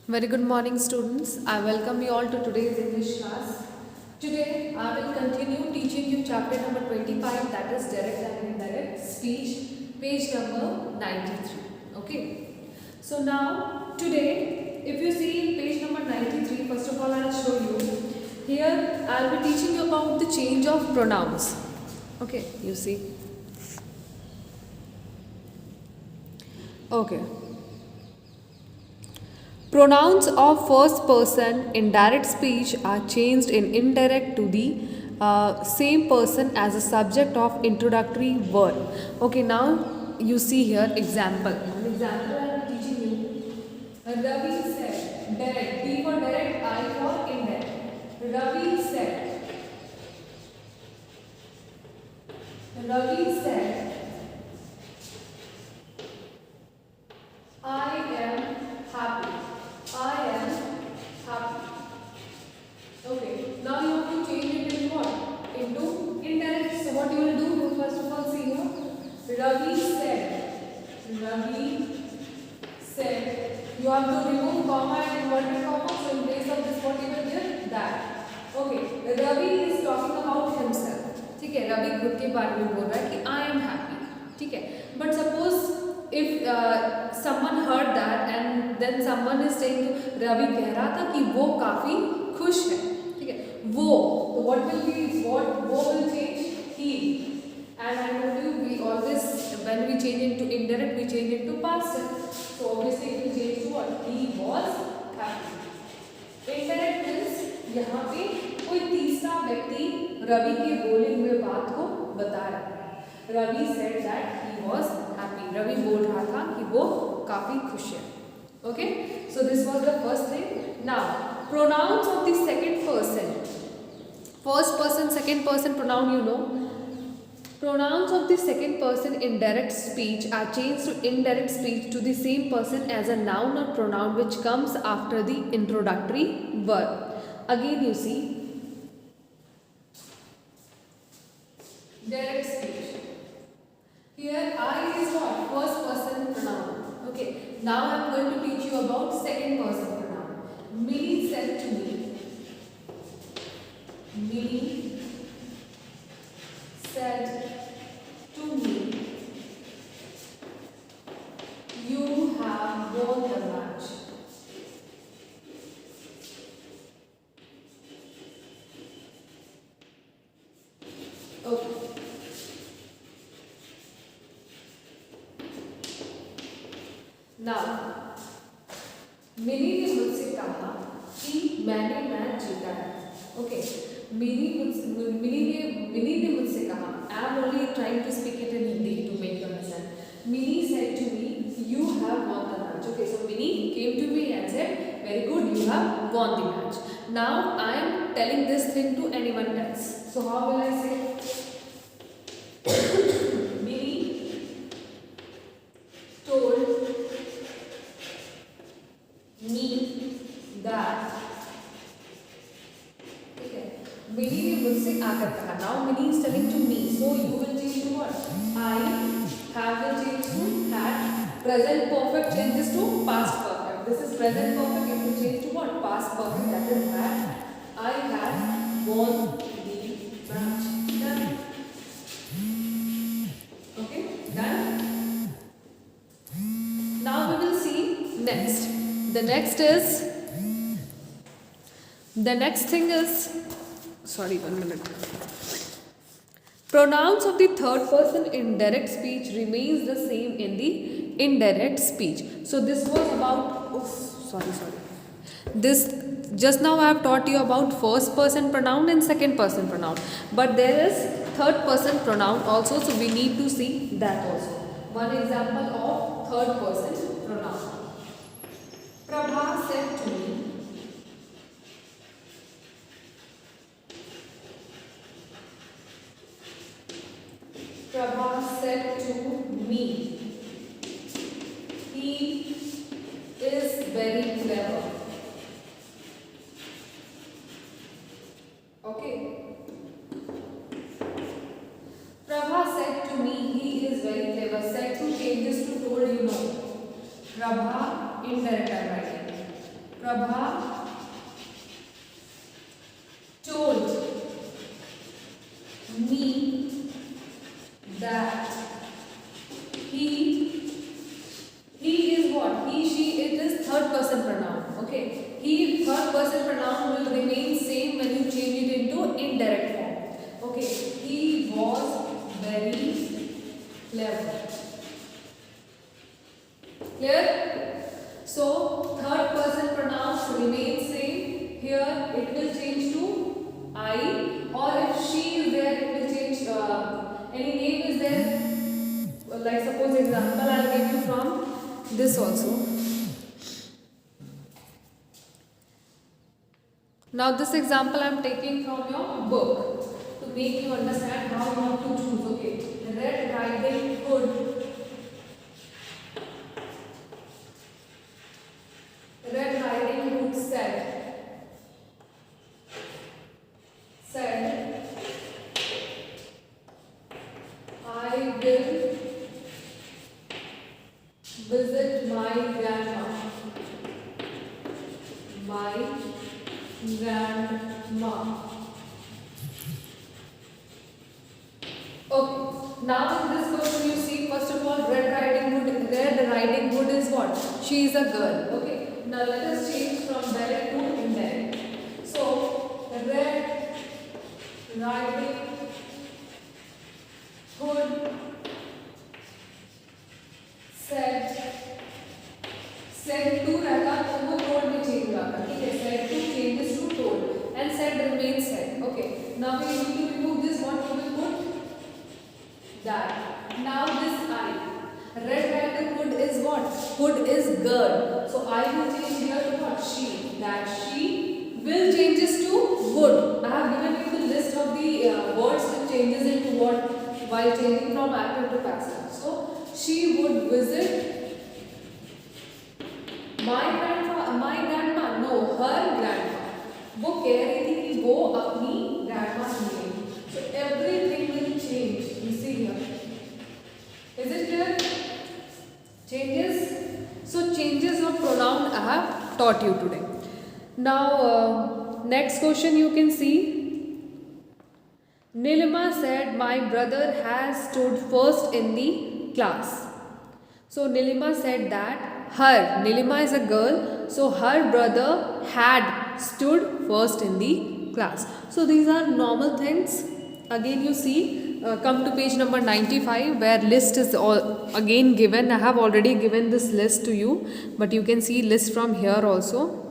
Very good morning, students. I welcome you all to today's English class. Today, I will continue teaching you chapter number 25, that is direct and indirect speech, page number 93. Okay. So now, today, if you see in page number 93, first of all, I'll show you. Here, I'll be teaching you about the change of pronouns. Okay, you see. Okay. Pronouns of first person in direct speech are changed in indirect to the same person as a subject of introductory word. Okay, now you see here example. An example I am teaching you. Ravi said, direct. D for direct, I for indirect. Ravi said, I am happy. I am happy. Okay. Now you have to change it into what? Into indirect. So what you will do? First of all, see here. Ravi said. You have to remove comma and inverted comma. So in place of this, what you will give? That. Okay. Ravi is talking about himself. ठीक है. रवि खुद के बारे में बोल रहा है कि I am happy. ठीक है. But suppose if someone heard that and then someone is saying Ravi कह रहा था कि वो काफी खुश है. ठीक है. वो तो what will change? He. And I told you we always when we change into indirect we change into past tense. So obviously it will change to what? He was happy. Indirect means यहाँ पे कोई तीसरा व्यक्ति रवि के बोले हुए बात को बता रहा है. Ravi said that he was happy. Ravi बोल रहा था कि वो काफी खुश है. Okay, so this was the first thing. Now pronouns of the second person. First person, second person pronoun you know. Pronouns of the second person in direct speech are changed to indirect speech to the same person as a noun or pronoun which comes after the introductory verb. Again you see direct speech. Here I is what? First person pronoun. Okay. Now I am going to teach you about second person pronoun. Minnie said to me. Minnie said to me, you have won the match. Okay. Now, mini ने मुझसे कहा कि मैंने match जीता है. Okay. Mini ने मुझसे कहा. I am only trying to speak it in Hindi to make you understand. Minnie said to me, you have won the match. Okay, so Minnie came to me and said, very good, you have won the match. Now I am telling this thing to anyone else. So how will I say? Minnie told me that. Okay. Minnie ने मुझसे आकर कहा. Now Minnie is telling to me. So you will change to what? I have will change to had. Present perfect changes to past perfect. This is present perfect. It will change to what? Past perfect. That is had. I had won the match. Done. Okay. Done. Now we will see next. The next thing is, sorry, 1 minute. Pronouns of the third person in direct speech remains the same in the indirect speech. So this was about, this just now I have taught you about first person pronoun and second person pronoun, but there is third person pronoun also, so we need to see that also. One example of third person pronoun. Prabha said to me, he is very clever. Okay. Prabha said to me, he is very clever. Said to changes to told, you know. Prabha indirect writing. Prabha told me that he is what? He, she, it is third person pronoun. Okay. He, third person pronoun will remain same when you change it into indirect form. Okay. He was very clever. Clear? So third person pronouns remain same. Here it will change to I, or if she is there it will change, any name is there, like suppose example I'll give you from this also. Now this example I am taking from your book to make you understand how you have to choose. Okay. Red Riding Hood. Red Riding Hood said, I will visit my grandma. My grandma. Okay. Now in this question you see, first of all, Red Riding Hood. Red Riding Hood is what? She is a girl. Okay. Now let us change from direct to indirect. So Red Riding Hood said to रहता तो वो told में change होगा. ठीक है. Said to changes to told and said remains said. Okay. Now we need to remove this. What we will put? That. Now this I. Red Riding Hood is what? Hood is girl. So I will change here to what? She. That she will changes to would. I have given you the list of the words which changes into what while changing from active to passive. So she would visit my grandma. No, her grandma. वो कह रही थी कि वो अपनी grandma से मिलेगी. So everything will change. You see here. Is it clear? Changes. So changes of pronoun I have taught you today. Now next question you can see. Nilima said my brother has stood first in the class. So Nilima said that her, Nilima is a girl, so her brother had stood first in the class. So these are normal things. Again you see, come to page number 95 where list is all again given. I have already given this list to you, but you can see list from here also.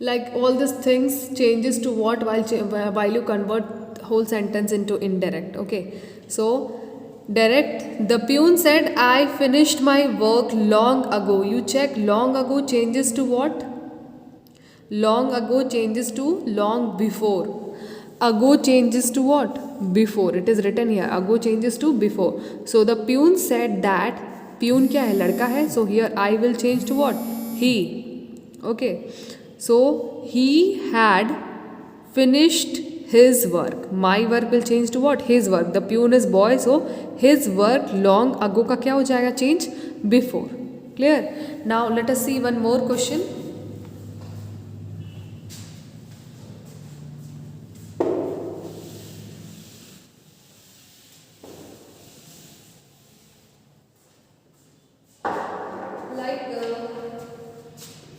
Like all these things changes to what while you convert whole sentence into indirect. Okay. So direct, the peon said I finished my work long ago. You check, long ago changes to what? Long ago changes to long before. Ago changes to what? Before. It is written here. Ago changes to before. So the peon said that. Peon क्या है? लड़का है. So here I will change to what? He. Okay. So he had finished his work. My work will change to what? His work. The peon is boy, so his work long ago का क्या हो जाएगा? Change before. Clear? Now let us see one more question.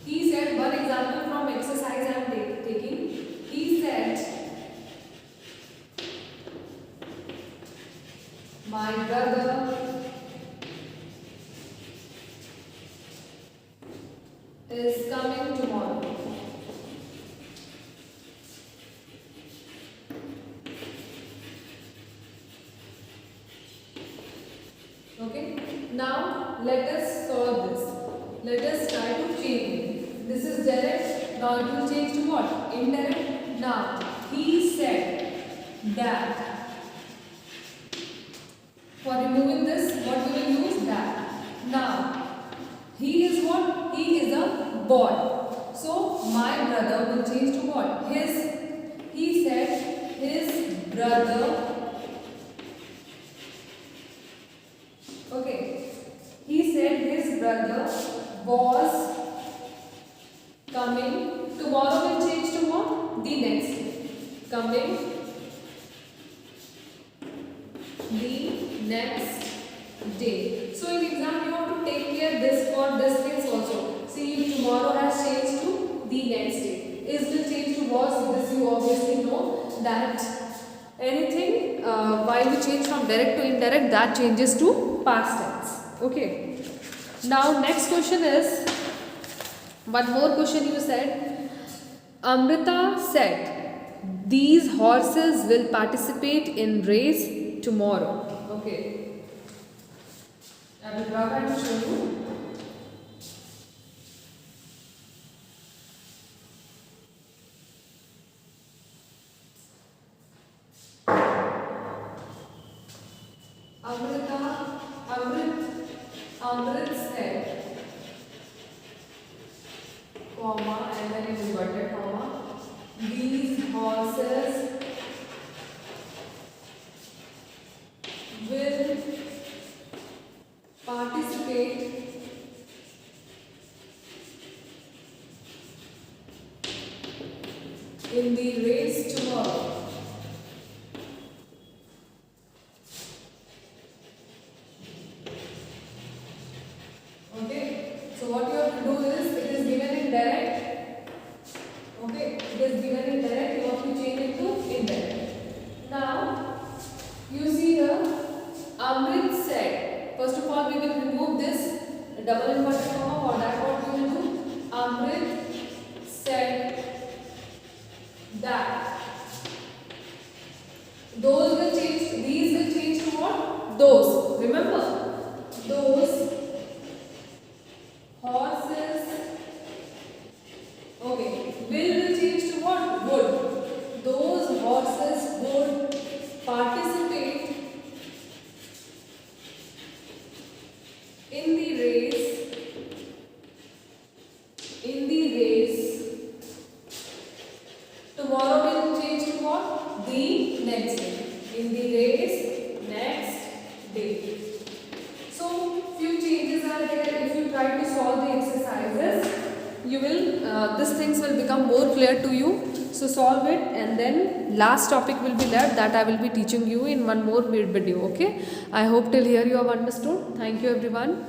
He said, one example from exercise I am taking. He said, my brother is coming tomorrow. Okay. Now let us solve this. Let us try to change it. This is direct. Now it will change to what? Indirect. Now he said that. For removing this, what we will use? That. Now he is what? He is a boy. So my brother will change to what? His. He said his brother. Okay. He said his brother was that anything while we change from direct to indirect, that changes to past tense. Okay. Now next question is, one more question you said. Amrita said, these horses will participate in race tomorrow. Okay. I will draw and show you. Amrit said, comma, and then in inverted comma, these horses will participate in the race tomorrow. Okay, so what you have to do is, it is given in direct. Okay, it is given in direct, you have to change it to indirect. Now, you see here, Amrit said. First of all, we will remove this double inverted comma. For that, what we will do? Amrit said that. Those will change, these will change to what? Those. Remember? Those horses. Okay. Will change to what? Would. Those horses would participate in the race. In the race. Tomorrow will change to what? The next day. In the race next day. So few changes are there. If you try to solve the exercises, you will these things will become more clear to you. So solve it, and then last topic will be left, that I will be teaching you in one more video. Okay, I hope till here you have understood. Thank you everyone.